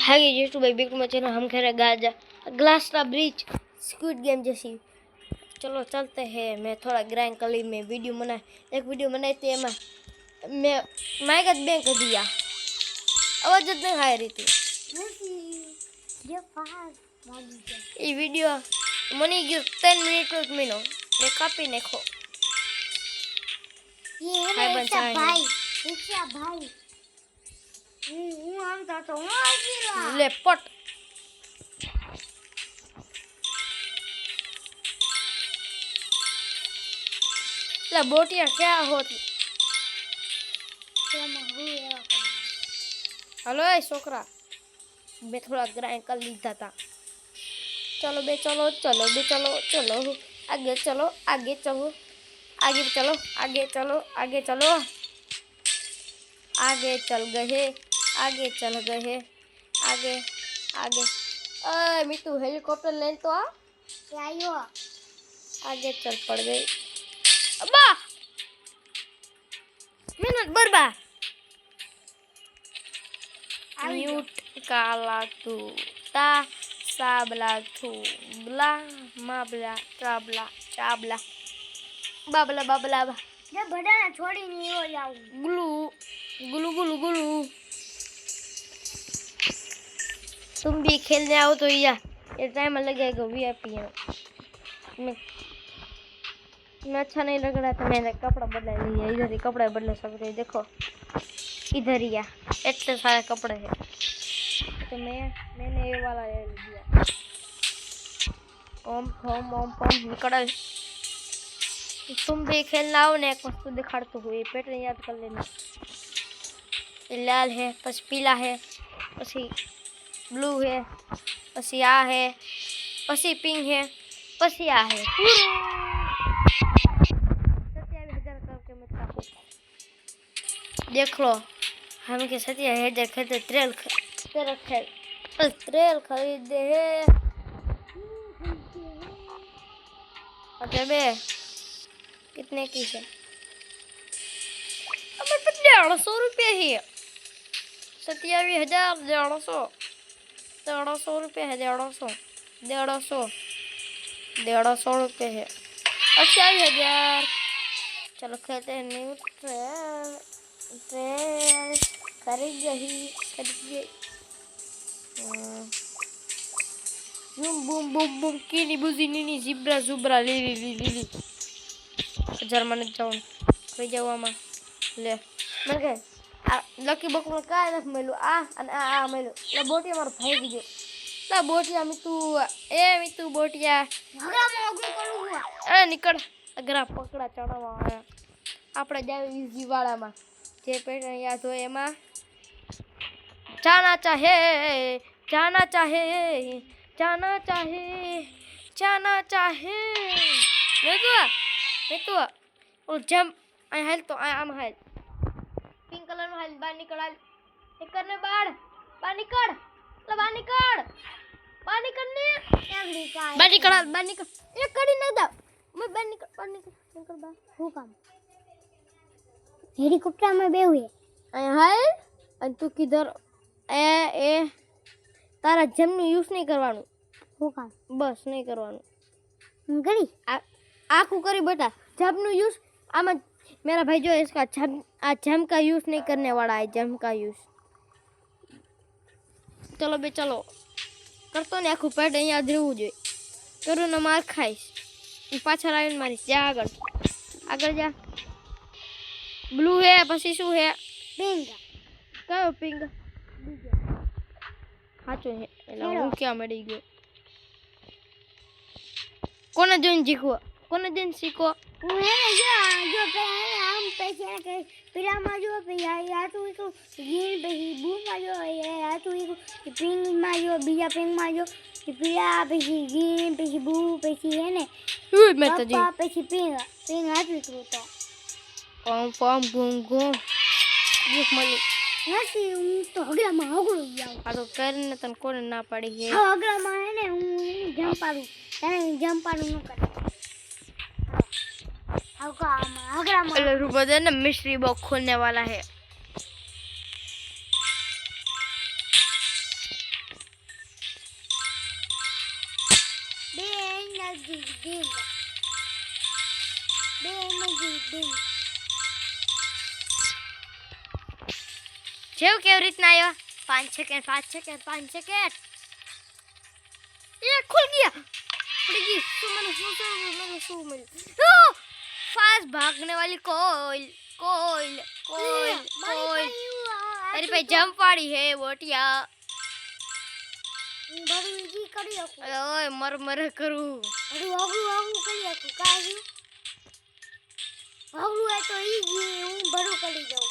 Hi YouTube भाई big channel हम खेल रहे गाजा ग्लास का ब्रिज स्क्विड गेम जैसी। चलो चलते हैं। मैं थोड़ा ग्राइंड कर ली। मैं वीडियो बनाई एक वीडियो बनाई थी मैं माइक बैंक कर दिया आवाज नहीं आ रही थी। ये वीडियो मनी गयो 10 मिनट एक महीनो मैं कापी नाखो। ये भाई भाई रिक्शा भाई हम तो ले पट ला बोटिया क्या होती। हेलो छोकरा मैं थोड़ा ग्राइंड कर लीधा था। चलो बे चलो चलो बे चलो चलो आगे चलो आगे चलो आगे चलो आगे चलो आगे चलो आगे चल गए आगे चल गए आगे आगे मीतू हेलीकॉप्टर लेन तो आ आयो आगे चल पड़ गई। अब्बा मिनट बर्बाद म्यूट काला तू ता साबला तू ब्ला माबला चाबला चाबला बाबला बाबला जब बड़ा छोड़ी नहीं हो जाऊं गुलू गुलू गुलू गुलू। तुम भी खेलने आओ तो ये टाइम लगेगा वीआईपी में अच्छा नहीं लग रहा था मैंने कपड़ा बदला लिया। इधर ही कपड़े बदले सकते हैं देखो इधर ही है इतने सारे कपड़े हैं तो मैंने ये वाला ले लिया। ओम ओम ओम ओम निकल। तुम भी खेलना आओ ना एक वस्तु दिखाते हुए पैटर्न याद कर लेना। ये लाल है बस पीला है पसी ब्लू है पसी आ है पसी पिंक है पसी आ है 27,000 करके मत काटो। देख लो हम के 27,000 खरीदे ट्रेल खरीदे है। अच्छा बे कितने की है? अब 150 रुपये ही 27,000 150 रुपये है 150 रुपये है 28,000। चलो खेलते हैं न्यू ट्रेल ट्रेल खरीद गई बूम बूम बूम बूम कीनी बुजी नीनी जिब्रा जुब्रा लीली लीली जर्मन जाऊन कोई जावा ले मैं कहे लकी बक में का न मेलू आ मेलू ला बोटिया मार भाई गयो ला बोटिया मितू बोटिया झगड़ा में अगू करूंगा ए निकल अगरा पकड़ा चढ़ावा आया આપણે જાવ ઈઝી વાળામાં જે પેટર્ન યાદ હોય એમાં जाना चाहे जाना चाहे जाना चाहे जाना चाहे नहीं तो और जंप आई हेल्थ तो I am health pink colour में हेल्थ बाहर निकल एक करने बाहर निकल लो बाहर निकलने बाहर निकल ये कड़ी ना दो मैं बाहर निकल बाहर हो काम हेलीकॉप्टर में बे हुए आई हाय અને તું કિધર એ તારા જમનું યુઝ નહીં કરવાનું हो काम બસ નહીં કરવાનું गड़ी आँखों करी बेटा जमનું यूज आमा मेरा भाई जो है इसका जम का यूज नहीं करने वाला है जम का यूज। चलो बे चलो करतो ने आखું પેટ અહીંયા રહેવું જોઈએ કરું ને માર ખાઈશ પાછળ આવીને મારીશ જા આગળ જા ब्लू है પછી શું है पिंक કયો પિંક સાચો है એટલે હું ક્યાં મળી ગયો કોને જોઈને શીખો હું હે જો पे हम पैसे के पिला में जो पे या तो इसको ग्रीन पे ही ब्लू में जो या तो इसको पिंक में जो बीजा पिंक में जो पिला पे ही ग्रीन पे ही ब्लू पे ही है ने મેં તો पे ही पिंक आ तो तो ફોર્મ ઘૂમ દેખ મળી નથી હું તો હગડામાં હગડું જાઉં આ તો કરીને તને કોને ના પાડી છે હગડામાં હે ને હું જમ્પાડું તને જમ્પાડું ન કરે हगड़ा એટલે રૂબા દે ને मिस्ट्री बॉक्स खोलने वाला है એનર્જી ડ્રિંક બે એનર્જી ડ્રિંક જેવ કેવી રીતના આવ્યા 5 સેકન્ડ 5 સેકન્ડ 5 સેકન્ડ ये खुल गया पड़ेगी तो मैंने शू मिल फास्ट भागने वाली कोयल कोयल कोयल कोयल अरे भाई जंप वाली है बोटिया बड़ू जी करी रखो ओए मर मर करूं अरे वागू करी रखो काजी वागू है तो इजी हूं बड़ू करी जाऊं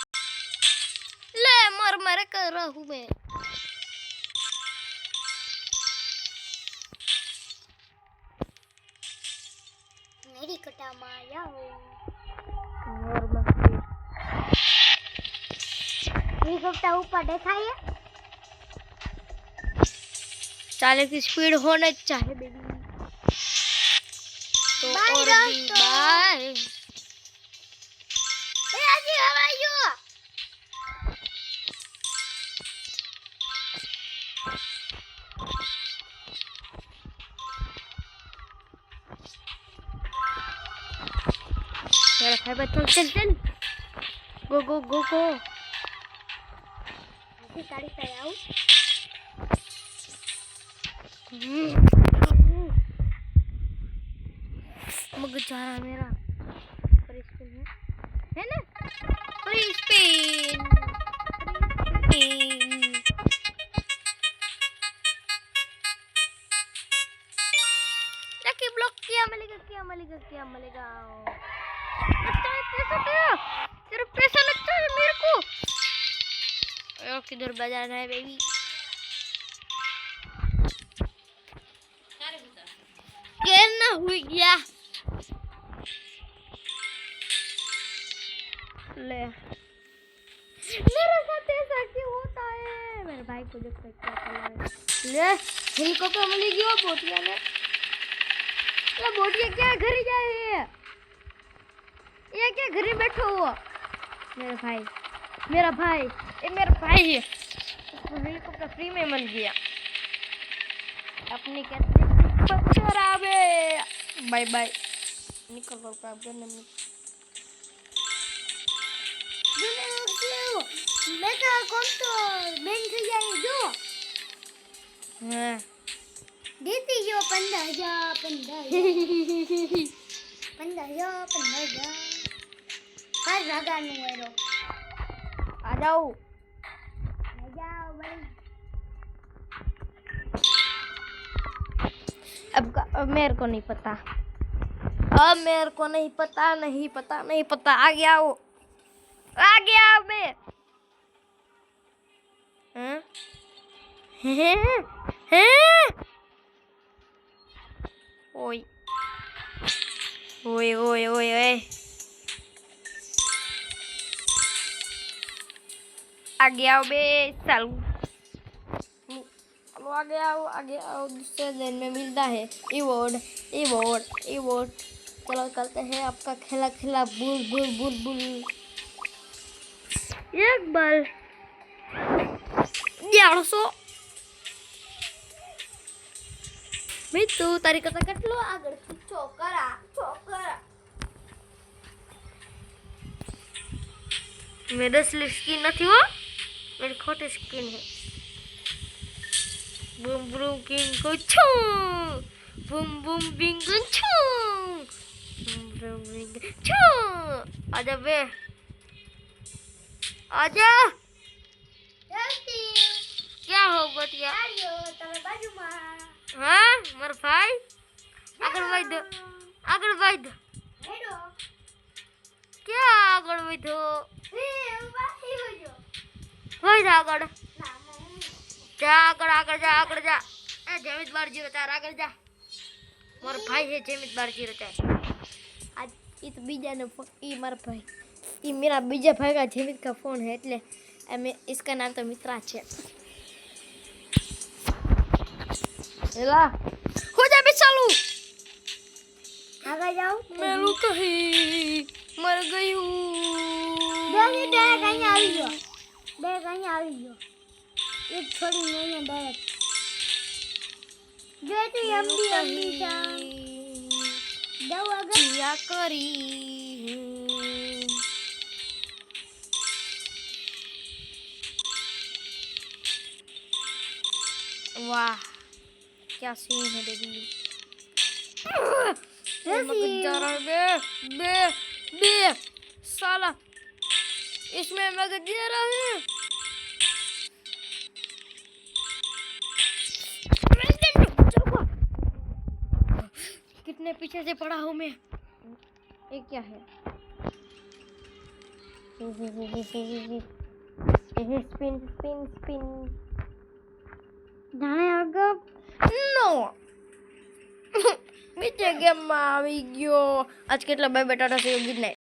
ले मर मर कर रहा हूं मैं मेरी कटा माया हो और मस्ती हेलीकॉप्टर ऊपर दिखाइए चाले की स्पीड होना चाहिए बेबी तो Bye, और भी दोस्तों। बाय भैया जी हाउ आर यू मेरा भाई बच्चों चल चल गो गो गो गो ऐसी गाड़ी पे आऊं मग जा रहा मेरा फ्री स्पिन है ना फ्री स्पिन लकी ब्लॉक किया मिलेगा लगता है पैसा तेरा पैसा लगता है मेरे को और किधर बजाना है बेबी गिरना हुई गया ले मेरे साथ ऐसा क्यों होता है मेरे भाई को देख क्या कर रहा है ले हेलीकॉप्टर मिल गया बोटिया ने ये बोटिया क्या घर जाए ये क्या घर बैठो हुआ मेरा भाई ये मेरा भाई है उसको हेलीकॉप्टर फ्री में मिल गया अपने कहते पत्थर आवे बाय बाय निकल कर काम करने में मैं तो कौन तो बैंक जाए जो हां देती जो 15,000 काज भागाનું એરો आ जाओ ભાઈ अब मेरे को नहीं पता नहीं पता आ गया मैं हैं ओए ओए ओए ओए ओए आ गया बे चलो आगे आओ दूसरे दिन में मिलता है इवोर्ड चलो करते हैं आपका खेला बुल एक बार 1100 मितू तारी करता કેટલો આગળ છોકરા मेरे असली स्किन नहीं हो मेरी खोटी स्किन है बूम बूम किंग को छू बूम बूम बिंग को छू बूम बूम बिंग छू आजा बे आजा જલ્દી क्या हो बटिया આયો તમે બાજુમાં हाँ मर भाई आगर वाइद હેડો क्या आगर वाइदो એ વાસી હોજો वाइद आगर ના जा आगर जा ए जमित बार 04 आगर जा मोर भाई है जमित बार 04 आज इत बीजा ने ई मार भाई ई मेरा बीजा भाई का जमित का फोन है એટલે मैं इसका नाम तो मित्रा है एला हो जा बे चालू આગળ જાઓ मैं लू कहीं मर गई हूँ બે કहीं આવી ગયો એક છોડીને અહીંયા ડાયરેક્ટ જો તું એમડી જા જાઉં આગળ ક્યાં કરી वाह क्या सीन है बेबी रसी जा रहा है बे बे बे साला इसमें मगज जा रहा है कितने पीछे से पड़ा हूँ मैं ये क्या है स्पिन स्पिन स्पिन જાણે આગળ નો બીજે ગેમમાં આવી ગયો આજ કેટલા બાય બેટા છે ગુડ નાઇટ